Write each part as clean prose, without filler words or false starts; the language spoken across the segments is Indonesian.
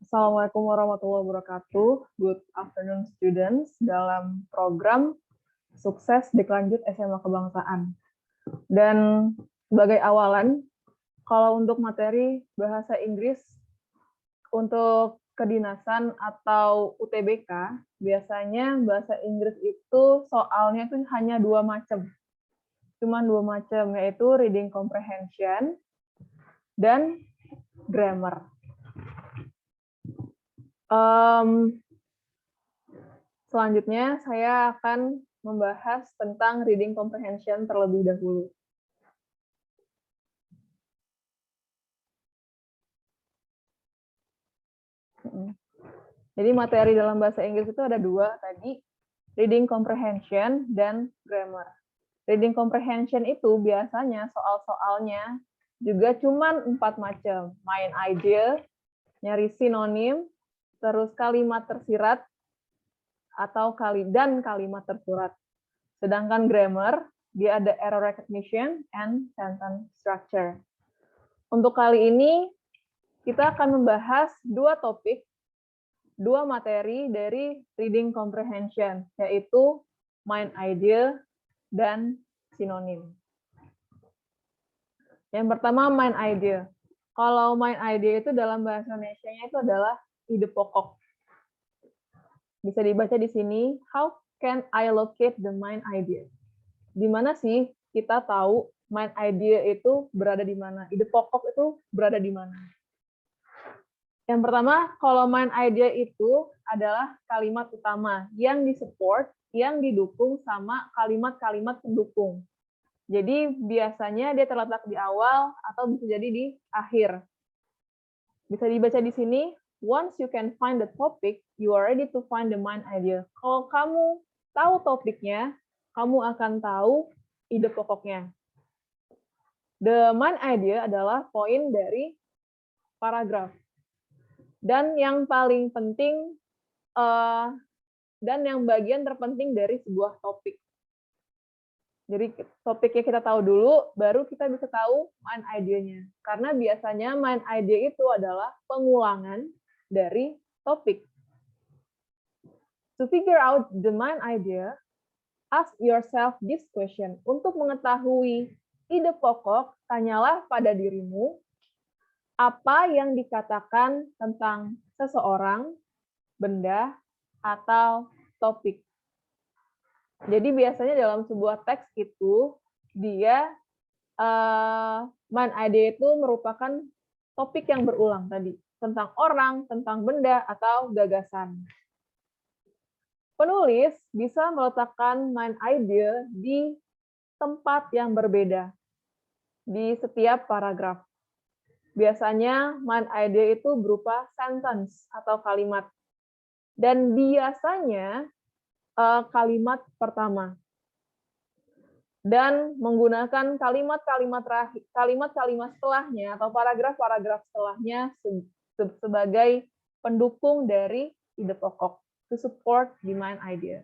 Assalamualaikum warahmatullahi wabarakatuh. Good afternoon students dalam program Sukses Berkelanjut SMA Kebangsaan. Dan sebagai awalan, kalau untuk materi bahasa Inggris untuk kedinasan atau UTBK, biasanya bahasa Inggris itu soalnya itu hanya dua macam. Cuma dua macam, yaitu reading comprehension dan grammar. Selanjutnya, saya akan membahas tentang reading comprehension terlebih dahulu. Jadi materi dalam bahasa Inggris itu ada dua tadi, reading comprehension dan grammar. Reading comprehension itu biasanya soal-soalnya juga cuma 4 macam. Main idea, nyari sinonim, terus kalimat tersirat, atau kalimat tersurat. Sedangkan grammar, dia ada error recognition and sentence structure. Untuk kali ini, kita akan membahas dua materi dari reading comprehension, yaitu main idea dan sinonim. Yang pertama, main idea. Kalau main idea itu dalam bahasa Indonesia-nya itu adalah ide pokok. Bisa dibaca di sini, how can I locate the main idea? Di mana sih kita tahu main idea itu berada di mana? Ide pokok itu berada di mana? Yang pertama, kalau main idea itu adalah kalimat utama yang disupport, yang didukung sama kalimat-kalimat pendukung. Jadi biasanya dia terletak di awal atau bisa jadi di akhir. Bisa dibaca di sini, once you can find the topic, you are ready to find the main idea. Kalau kamu tahu topiknya, kamu akan tahu ide pokoknya. The main idea adalah poin dari paragraf. Dan yang paling penting, dan yang bagian terpenting dari sebuah topik. Jadi topiknya kita tahu dulu, baru kita bisa tahu main idea-nya. Karena biasanya main idea itu adalah pengulangan dari topik. To figure out the main idea, ask yourself this question. Untuk mengetahui ide pokok, tanyalah pada dirimu, apa yang dikatakan tentang seseorang, benda, atau topik. Jadi biasanya dalam sebuah teks itu, dia main idea itu merupakan topik yang berulang tadi, tentang orang, tentang benda, atau gagasan. Penulis bisa meletakkan main idea di tempat yang berbeda, di setiap paragraf. Biasanya main idea itu berupa sentence atau kalimat. Dan biasanya kalimat pertama. Dan menggunakan kalimat-kalimat setelahnya atau paragraf-paragraf setelahnya sebagai pendukung dari ide pokok to support the main idea.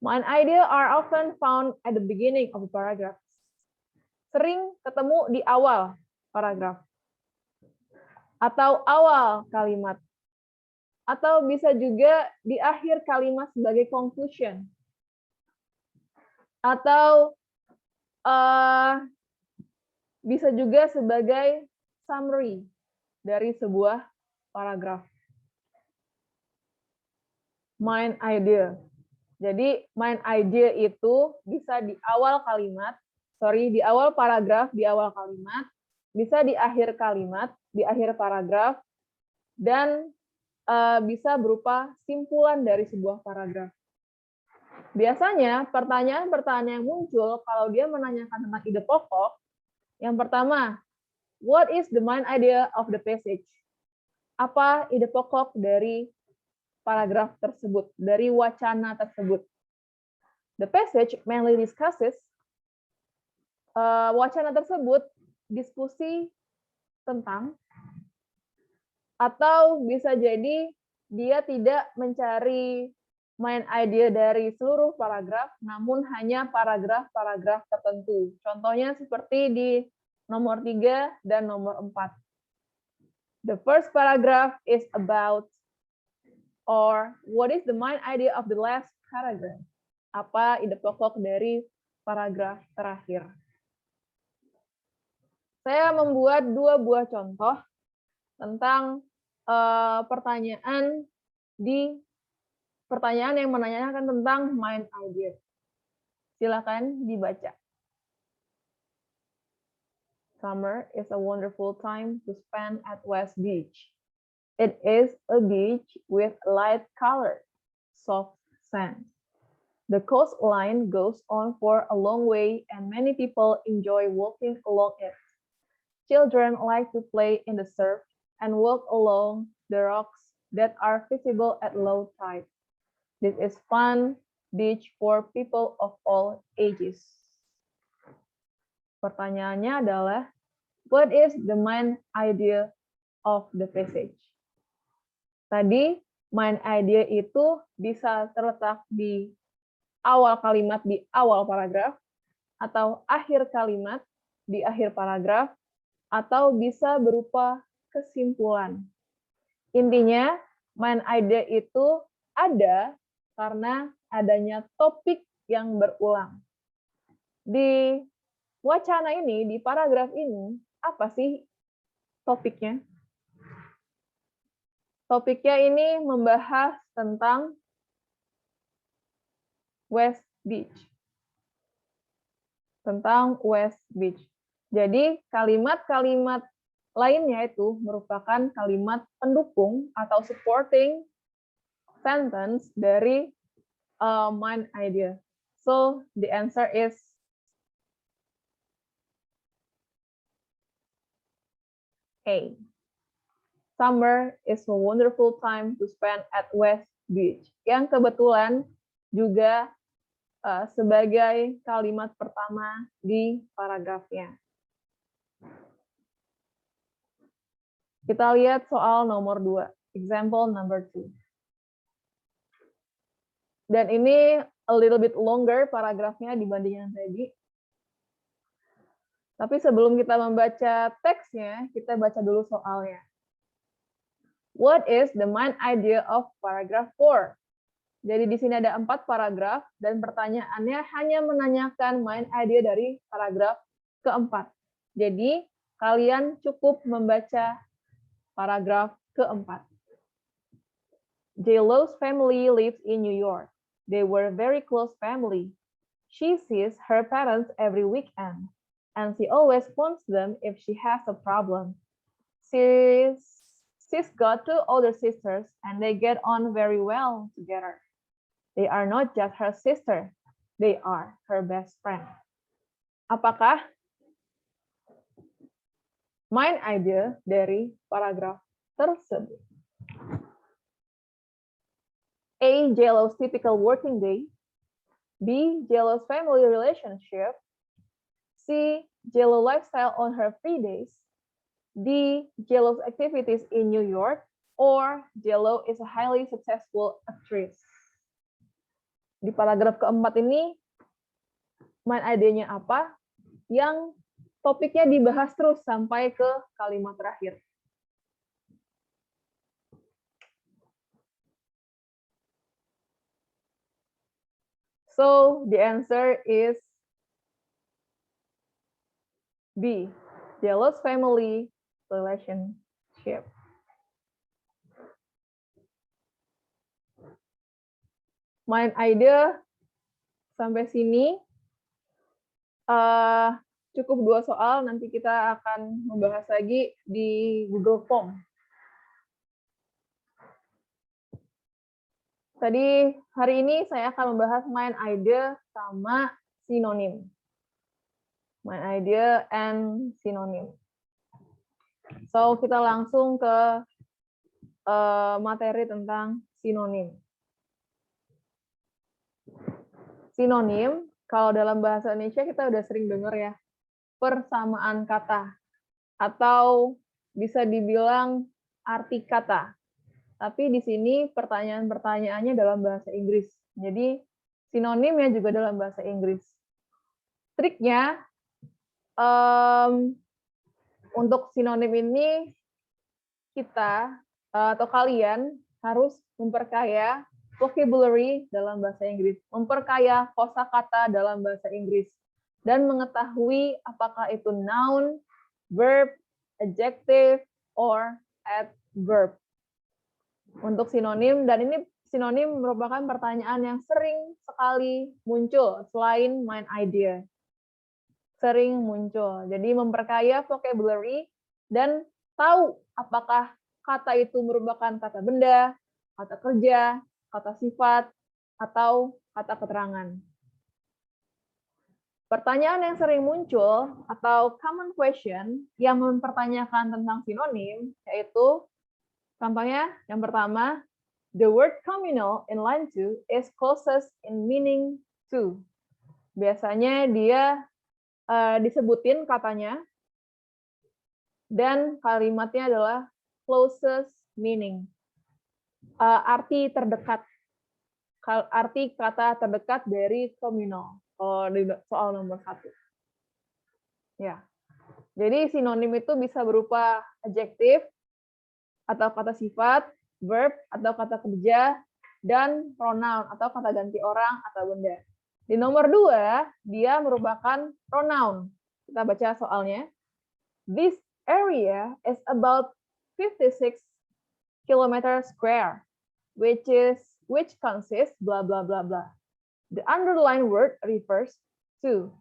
Main idea are often found at the beginning of a paragraph. Sering ketemu di awal paragraf atau awal kalimat, atau bisa juga di akhir kalimat sebagai conclusion, atau bisa juga sebagai summary dari sebuah paragraf. Main idea. Jadi main idea itu bisa di awal kalimat, di awal paragraf, di awal kalimat, bisa di akhir kalimat, di akhir paragraf, dan bisa berupa simpulan dari sebuah paragraf. Biasanya pertanyaan-pertanyaan yang muncul kalau dia menanyakan tentang ide pokok, yang pertama, what is the main idea of the passage? Apa ide pokok dari paragraf tersebut, dari wacana tersebut? The passage mainly discusses, wacana tersebut diskusi tentang, atau bisa jadi dia tidak mencari main idea dari seluruh paragraf, namun hanya paragraf-paragraf tertentu. Contohnya seperti di nomor 3 dan nomor 4. The first paragraph is about, or what is the main idea of the last paragraph? Apa ide pokok dari paragraf terakhir? Saya membuat 2 buah contoh tentang pertanyaan yang menanyakan tentang main idea. Silakan dibaca. Summer is a wonderful time to spend at West Beach. It is a beach with light colored, soft sand. The coastline goes on for a long way and many people enjoy walking along it. Children like to play in the surf and walk along the rocks that are visible at low tide. This is fun beach for people of all ages. Pertanyaannya adalah, what is the main idea of the passage? Tadi, main idea itu bisa terletak di awal kalimat di awal paragraf, atau akhir kalimat di akhir paragraf, atau bisa berupa kesimpulan. Intinya, main idea itu ada karena adanya topik yang berulang. Di wacana ini, di paragraf ini, apa sih topiknya? Topiknya ini membahas tentang West Beach. Tentang West Beach. Jadi, kalimat-kalimat lainnya itu merupakan kalimat pendukung atau supporting sentence dari main idea. So, the answer is A. Summer is a wonderful time to spend at West Beach. Yang kebetulan juga sebagai kalimat pertama di paragrafnya. Kita lihat soal nomor 2, example number 2. Dan ini a little bit longer paragrafnya dibanding yang tadi. Tapi sebelum kita membaca teksnya, kita baca dulu soalnya. What is the main idea of paragraph 4? Jadi di sini ada 4 paragraf, dan pertanyaannya hanya menanyakan main idea dari paragraf keempat. Jadi, kalian cukup membaca paragraf keempat. J-Lo's family lives in New York. They were very close family. She sees her parents every weekend, and she always phones them if she has a problem. She's got 2 older sisters, and they get on very well together. They are not just her sister, they are her best friend. Apakah main idea dari paragraf tersebut? A. J-Lo's typical working day. B. J-Lo's family relationship. C. J-Lo lifestyle on her free days. D. J-Lo's activities in New York. Or J-Lo is a highly successful actress. Di paragraf keempat ini, main idenya apa? Yang topiknya dibahas terus sampai ke kalimat terakhir. So, the answer is B. J-Lo's family relationship. Main idea sampai sini cukup 2 soal, nanti kita akan membahas lagi di Google Form. Tadi hari ini saya akan membahas main idea sama sinonim. Main idea and synonym. So, kita langsung ke materi tentang sinonim. Sinonim, kalau dalam bahasa Indonesia kita udah sering dengar ya, persamaan kata, atau bisa dibilang arti kata. Tapi di sini pertanyaan-pertanyaannya dalam bahasa Inggris. Jadi sinonimnya juga dalam bahasa Inggris. Triknya, untuk sinonim ini kita atau kalian harus memperkaya vocabulary dalam bahasa Inggris, memperkaya kosakata dalam bahasa Inggris, dan mengetahui apakah itu noun, verb, adjective, or adverb. Untuk sinonim, dan ini sinonim merupakan pertanyaan yang sering sekali muncul selain main idea. Sering muncul. Jadi memperkaya vocabulary dan tahu apakah kata itu merupakan kata benda, kata kerja, kata sifat, atau kata keterangan. Pertanyaan yang sering muncul atau common question yang mempertanyakan tentang sinonim yaitu contohnya yang pertama, the word communal in line 2 is closest in meaning to. Biasanya dia disebutin katanya dan kalimatnya adalah closest meaning. Arti terdekat. Arti kata terdekat dari communal. Kalau di soal nomor 1. Ya. Jadi sinonim itu bisa berupa adjektif atau kata sifat, verb atau kata kerja, dan pronoun atau kata ganti orang atau benda. Di nomor 2, dia merupakan pronoun. Kita baca soalnya. This area is about 56 km square, which consists blah blah blah blah. The underlined word refers to.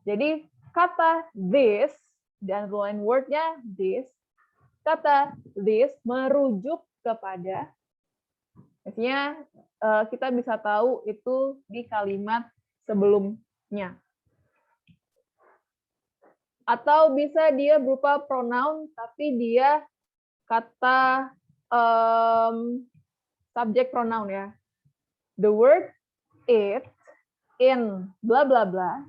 Jadi kata this, the underlined wordnya this, kata this merujuk kepada, biasanya kita bisa tahu itu di kalimat sebelumnya. Atau bisa dia berupa pronoun, tapi dia kata subjek pronoun ya. The word it, in, bla bla bla,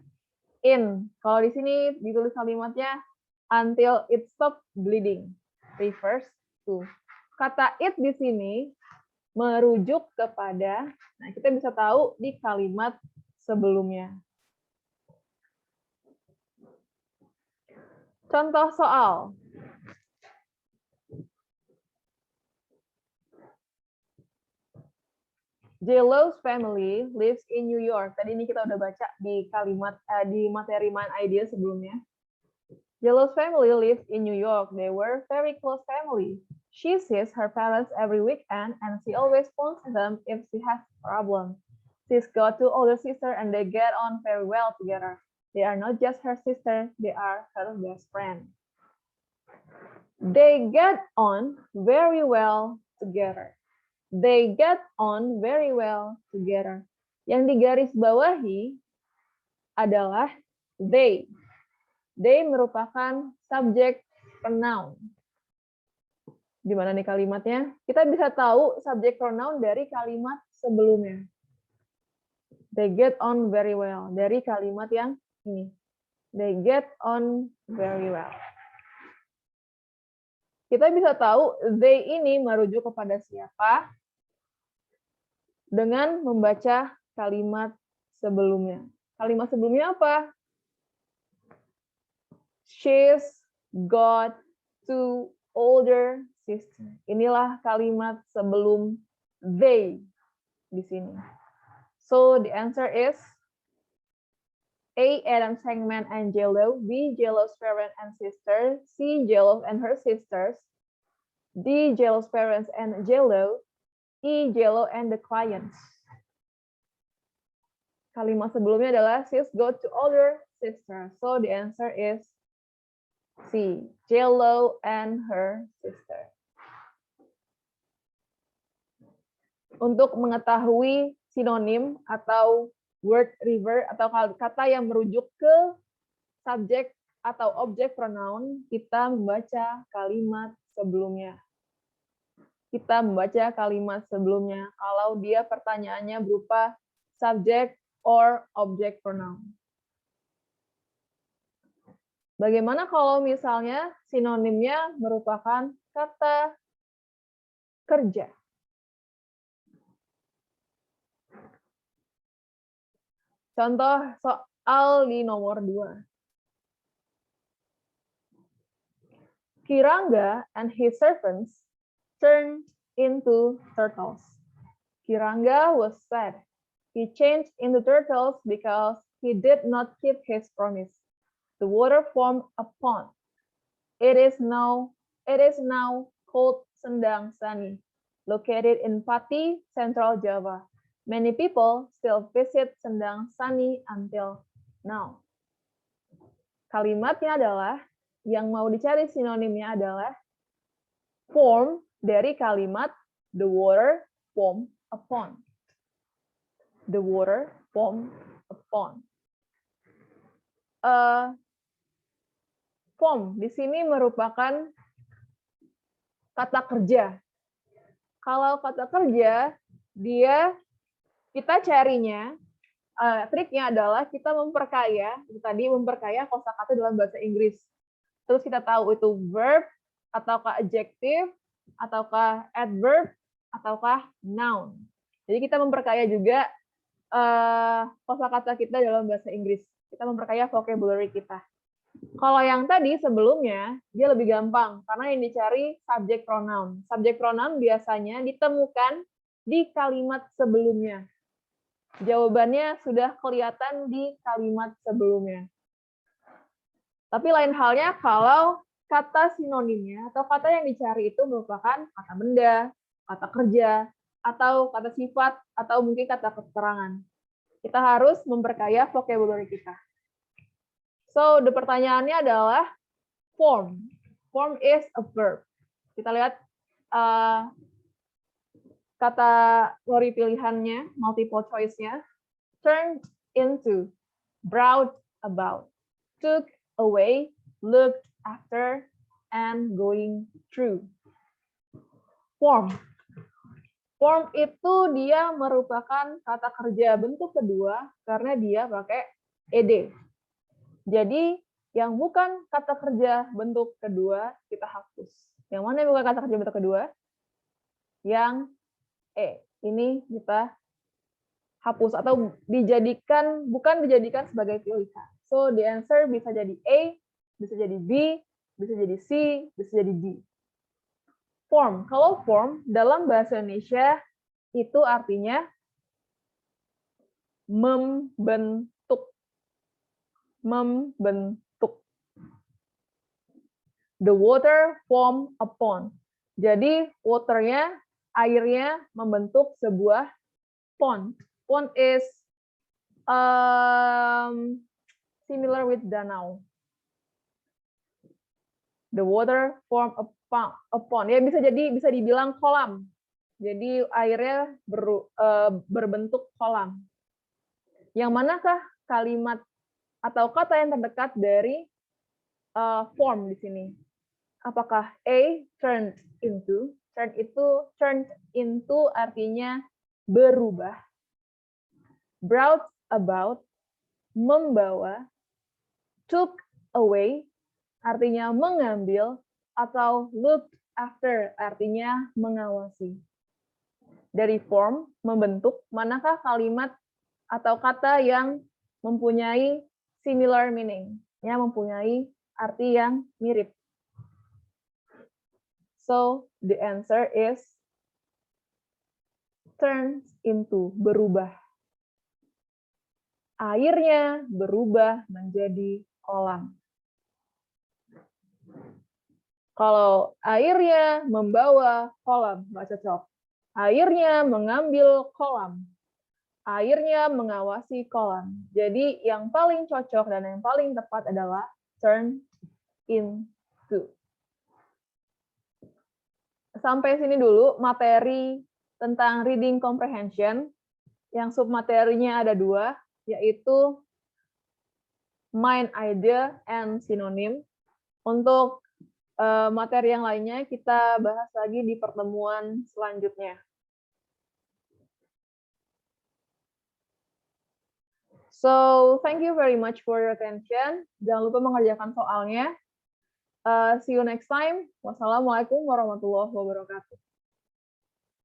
in. Kalau di sini ditulis kalimatnya until it stop bleeding, refers to. Kata it di sini merujuk kepada, nah kita bisa tahu di kalimat sebelumnya. Contoh soal. J-Lo's family lives in New York. Tadi ini kita udah baca di kalimat di materi main idea sebelumnya. J-Lo's family lives in New York. They were very close family. She sees her parents every weekend and she always phones them if she has a problem. She's got two older sisters and they get on very well together. They are not just her sister, they are her best friend. They get on very well together. They get on very well together. Yang digaris bawahi adalah they. They merupakan subjek pronoun. Di mana nih kalimatnya? Kita bisa tahu subjek pronoun dari kalimat sebelumnya. They get on very well. Dari kalimat yang ini. They get on very well. Kita bisa tahu they ini merujuk kepada siapa dengan membaca kalimat sebelumnya. Kalimat sebelumnya apa? She's got two older sisters. Inilah kalimat sebelum they di sini. So the answer is A. Adam Shankman and J-Lo. B. J-Lo's parents and sisters. C. J-Lo and her sisters. D. J-Lo's parents and J-Lo. E. J-Lo and the clients. Kalimat sebelumnya adalah she's got two older sisters. So the answer is C. J-Lo and her sister. Untuk mengetahui sinonim atau word river atau kata yang merujuk ke subjek atau objek pronoun, kita membaca kalimat sebelumnya. Kita membaca kalimat sebelumnya kalau dia pertanyaannya berupa subject or object pronoun. Bagaimana kalau misalnya sinonimnya merupakan kata kerja? Contoh soal di nomor 2. Kiranga and his servants turned into turtles. Kiranga was sad. He changed into turtles because he did not keep his promise. The water formed a pond. It is now called Sendang Sani, located in Pati, Central Java. Many people still visit Sendang Sani until now. Kalimatnya adalah, yang mau dicari sinonimnya adalah form dari kalimat the water formed a pond. The water formed a pond. Form di sini merupakan kata kerja. Kalau kata kerja, kita carinya, triknya adalah kita memperkaya, tadi memperkaya kosakata dalam bahasa Inggris. Terus kita tahu itu verb, ataukah adjective, ataukah adverb, ataukah noun. Jadi kita memperkaya juga kosakata kita dalam bahasa Inggris. Kita memperkaya vocabulary kita. Kalau yang tadi sebelumnya, dia lebih gampang, karena yang dicari subject pronoun. Subject pronoun biasanya ditemukan di kalimat sebelumnya. Jawabannya sudah kelihatan di kalimat sebelumnya. Tapi lain halnya kalau kata sinonimnya atau kata yang dicari itu merupakan kata benda, kata kerja, atau kata sifat, atau mungkin kata keterangan. Kita harus memperkaya vocabulary kita. So, pertanyaannya adalah form. Form is a verb. Kita lihat kata lori pilihannya, multiple choice-nya. Turned into, brought about, took away, looked after, and going through. Form. Form itu dia merupakan kata kerja bentuk kedua karena dia pakai ed. Jadi yang bukan kata kerja bentuk kedua kita hapus. Yang mana yang bukan kata kerja bentuk kedua? Yang ini kita hapus atau bukan dijadikan sebagai pilihan. So the answer bisa jadi A, bisa jadi B, bisa jadi C, bisa jadi D. Form. Kalau form dalam bahasa Indonesia itu artinya membentuk. Membentuk. The water formed a pond. Jadi waternya, airnya membentuk sebuah pond. Pond is similar with danau. The water formed a pond. Ya bisa dibilang kolam. Jadi airnya berbentuk kolam. Yang manakah kalimat atau kata yang terdekat dari form di sini? Apakah A, turned into? Turned into artinya berubah. Brought about, membawa. Took away, artinya mengambil. Atau looked after, artinya mengawasi. Dari form, membentuk, manakah kalimat atau kata yang mempunyai similar meaning, yang mempunyai arti yang mirip. So, the answer is turns into, berubah. Airnya berubah menjadi kolam. Kalau airnya membawa kolam, nggak cocok. Airnya mengambil kolam. Airnya mengawasi kolam. Jadi yang paling cocok dan yang paling tepat adalah turn into. Sampai sini dulu materi tentang reading comprehension. Yang submaterinya ada 2, yaitu main idea and synonym. Untuk materi yang lainnya kita bahas lagi di pertemuan selanjutnya. So, thank you very much for your attention. Jangan lupa mengerjakan soalnya. See you next time. Wassalamualaikum warahmatullahi wabarakatuh.